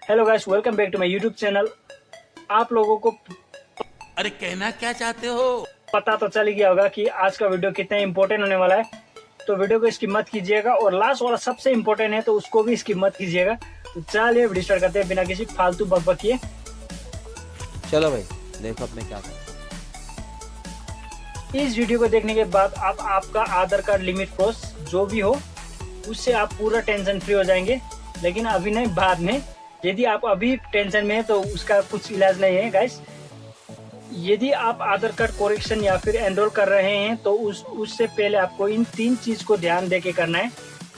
Hello guys, welcome back to my YouTube channel. आप लोगों को अरे कहना क्या चाहते हो? पता तो चल ही गया होगा कि आज का वीडियो कितना इंपॉर्टेंट होने वाला है। तो वीडियो को स्किप मत कीजिएगा और लास्ट वाला सबसे इंपॉर्टेंट है तो उसको भी स्किप मत कीजिएगा। तो चलिए वीडियो स्टार्ट करते हैं बिना किसी फालतू बकबक किए। चलो भाई, देखो अब मैं क्या करूं। इस वीडियो को देखने के बाद आप आपका आधार कार्ड लिमिट क्रॉस जो भी हो उससे आप पूरा टेंशन फ्री हो जाएंगे। लेकिन अभी नहीं, बाद में। यदि आप अभी टेंशन में है तो उसका कुछ इलाज नहीं है गाइस। यदि आप आधार कार्ड करेक्शन या फिर एनरोल कर रहे हैं तो उससे पहले आपको इन 3 चीज को ध्यान देके करना है।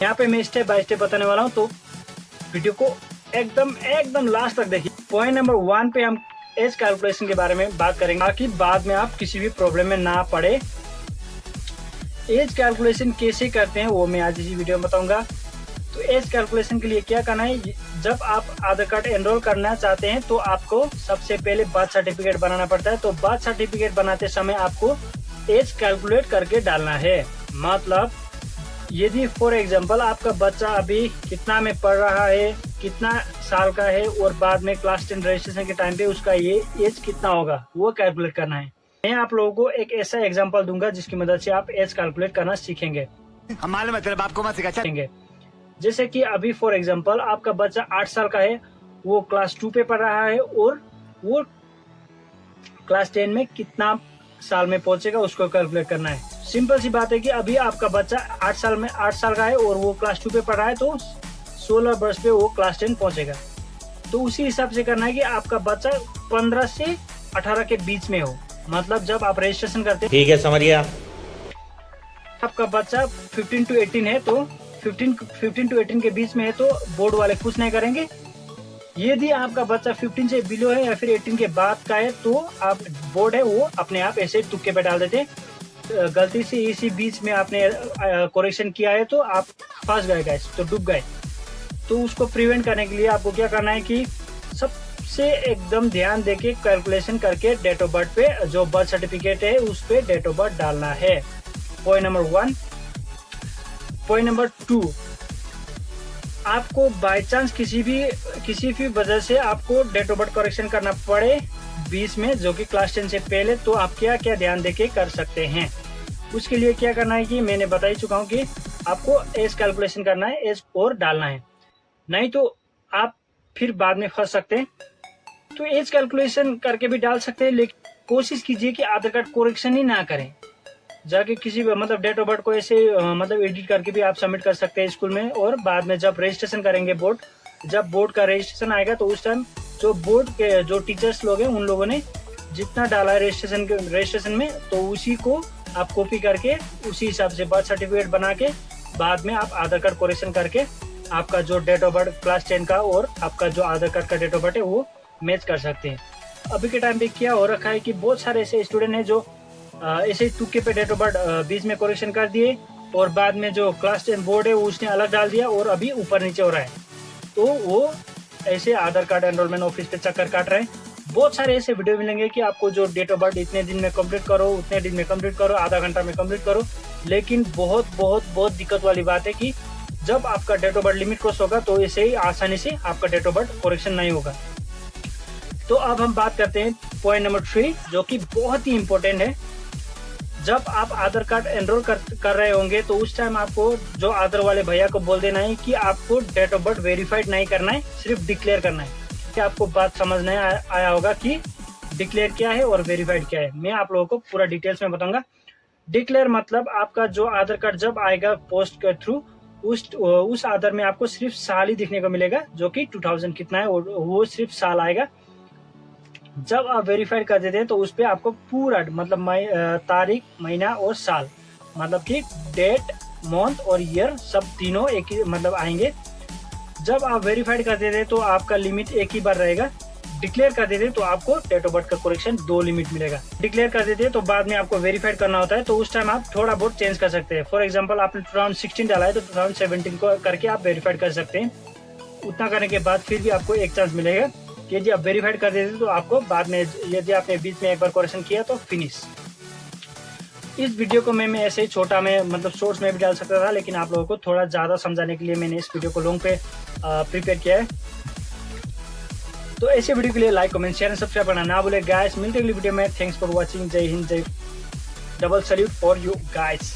यहाँ पे मैं स्टेप बाय स्टेप बताने वाला हूँ, तो वीडियो को एकदम लास्ट तक देखिए। पॉइंट नंबर 1 पे हम एज कैलकुलेशन के बारे में बात करेंगे ताकि बाद में आप किसी भी प्रॉब्लम में ना पड़े। एज कैलकुलेशन कैसे करते हैं वो मैं आज इसी वीडियो में बताऊंगा। तो एज कैलकुलेशन के लिए क्या करना है, जब आप आधार कार्ड एनरोल करना चाहते हैं तो आपको सबसे पहले बर्थ सर्टिफिकेट बनाना पड़ता है। तो बर्थ सर्टिफिकेट बनाते समय आपको एज कैलकुलेट करके डालना है। मतलब यदि फॉर एग्जांपल आपका बच्चा अभी कितना में पढ़ रहा है, कितना साल का है और बाद में क्लास 10 रजिस्ट्रेशन के टाइम पे उसका ये एज कितना होगा वो कैलकुलेट करना है। मैं आप लोगों को एक ऐसा एग्जांपल दूंगा जिसकी मदद से आप एज कैलकुलेट करना सीखेंगे। हमारे मतलब आपको मत सिखा। जैसे कि अभी फॉर एग्जांपल आपका बच्चा 8 साल का है, वो क्लास 2 पे पढ़ रहा है और वो क्लास 10 में कितना साल में पहुंचेगा उसको कैलकुलेट करना है। सिंपल सी बात है कि अभी आपका बच्चा 8 साल का है और वो क्लास 2 पे पढ़ रहा है, तो 16 वर्ष पे वो क्लास 10 पहुंचेगा। तो उसी हिसाब से करना है कि आपका बच्चा 15 से 18 के बीच में हो। मतलब जब आप रजिस्ट्रेशन करते हैं, ठीक है, समझ गया। आपका बच्चा 15 to 18 है तो 15 to 18 के बीच में है तो बोर्ड वाले कुछ नहीं करेंगे। यदि आपका बच्चा 15 से बिलो है या फिर 18 के बाद का है तो आप बोर्ड है वो अपने आप ऐसे तुक्के पे डाल देते हैं। गलती से इसी बीच में आपने करेक्शन किया है तो आप फंस गए गाइस, तो डूब गए। तो उसको प्रिवेंट करने के लिए आपको क्या करना है कि सबसे एकदम ध्यान देके कैलकुलेशन करके डेट ऑफ बर्थ पे जो बर्थ सर्टिफिकेट है उस पे डेट ऑफ बर्थ डालना है। Point number 1। पॉइंट नंबर 2, आपको बाय चांस किसी भी वजह से आपको डेट ऑफ बर्थ करेक्शन करना पड़े 20 में, जो कि क्लास 10 से पहले, तो आप क्या क्या ध्यान देके कर सकते हैं। उसके लिए क्या करना है कि मैंने बता ही चुका हूँ कि आपको एज कैलकुलेशन करना है, एज और डालना है, नहीं तो आप फिर बाद में फंस सकते हैं। तो एज कैलकुलेशन करके भी डाल सकते हैं, लेकिन कोशिश कीजिए कि आधार कार्ड करेक्शन ही ना करें। जाके किसी मतलब डेट ऑफ बर्थ को ऐसे मतलब एडिट करके भी आप सबमिट कर सकते हैं स्कूल में। और बाद में जब रजिस्ट्रेशन करेंगे जब बोर्ड का रजिस्ट्रेशन आएगा तो उस टाइम जो बोर्ड के जो टीचर्स लोग हैं उन लोगों ने जितना डाला है रजिस्ट्रेशन में, तो उसी को आप कॉपी करके उसी हिसाब से बर्थ सर्टिफिकेट बना के बाद में आप आधार कार्ड करेक्शन करके आपका जो डेट ऑफ बर्थ क्लास 10 का और आपका जो आधार कार्ड का डेट ऑफ बर्थ है वो मैच कर सकते हैं। अभी के टाइम पे क्या हो रखा है कि बहुत सारे ऐसे स्टूडेंट हैं जो ऐसे तुक्के पे डेट ऑफ बर्थ बीच में करेक्शन कर दिए और बाद में जो क्लास 10 बोर्ड है वो उसने अलग डाल दिया और अभी ऊपर नीचे हो रहा है। तो वो ऐसे आधार कार्ड एनरोलमेंट ऑफिस पे चक्कर काट रहे हैं। बहुत सारे ऐसे वीडियो मिलेंगे कि आपको जो डेट ऑफ बर्थ इतने दिन में कंप्लीट करो, उतने दिन में कंप्लीट करो, आधा घंटा में कंप्लीट करो। लेकिन बहुत दिक्कत वाली बात है कि जब आपका date of birth limit cross होगा तो ऐसे ही आसानी से आपका डेट ऑफ बर्थ करेक्शन नहीं होगा। तो अब हम बात करते हैं पॉइंट नंबर 3, जो कि बहुत ही इंपॉर्टेंट है। जब आप आधार कार्ड एनरोल कर रहे होंगे तो उस टाइम आपको जो आधार वाले भैया को बोल देना है कि आपको डेट ऑफ बर्थ वेरीफाइड नहीं करना है, सिर्फ डिक्लेयर करना है। क्या आपको बात समझ नहीं आया होगा कि डिक्लेयर क्या है और वेरीफाइड क्या है। मैं आप लोगों को पूरा डिटेल्स में बताऊंगा। डिक्लेयर मतलब आपका जो आधार कार्ड जब आएगा पोस्ट के थ्रू उस आधार में आपको सिर्फ साल ही दिखने को मिलेगा, जो कि 2000 कितना है वो सिर्फ साल आएगा। जब आप वेरीफाइड कर देते हैं तो उस पर आपको पूरा मतलब तारीख, महीना और साल, मतलब कि डेट, मंथ और ईयर सब तीनों एक ही मतलब आएंगे। जब आप वेरीफाइड कर देते हैं तो आपका लिमिट एक ही बार रहेगा। डिक्लेयर कर देते हैं तो आपको डेट ऑफ बर्थ का करेक्शन 2 लिमिट मिलेगा। डिक्लेयर कर देते हैं तो बाद में आपको वेरीफाइड करना होता है, तो उस टाइम आप थोड़ा बहुत चेंज कर सकते हैं। फॉर एग्जाम्पल आपने 2016 डाला है तो 2017 को करके आप वेरीफाइड कर सकते हैं। उतना करने के बाद फिर भी आपको एक चांस मिलेगा कि यदि आप वेरीफाइड कर देते तो आपको बाद में, यदि आपने बीच में एक बार करेक्शन किया तो फिनिश। इस वीडियो को मैं ऐसे ही छोटा में मतलब शॉर्ट्स में भी डाल सकता था, लेकिन आप लोगों को थोड़ा ज़्यादा समझाने के लिए मैंने इस वीडियो को लॉन्ग पे प्रिपेयर किया है। तो ऐसे वीडियो के लिए लाइक कमेंट शेयर सब्सक्राइब करना ना भूले गाइस। मिलते हैं अगली वीडियो में। Thanks for watching. जय हिंद, जय double salute for you guys.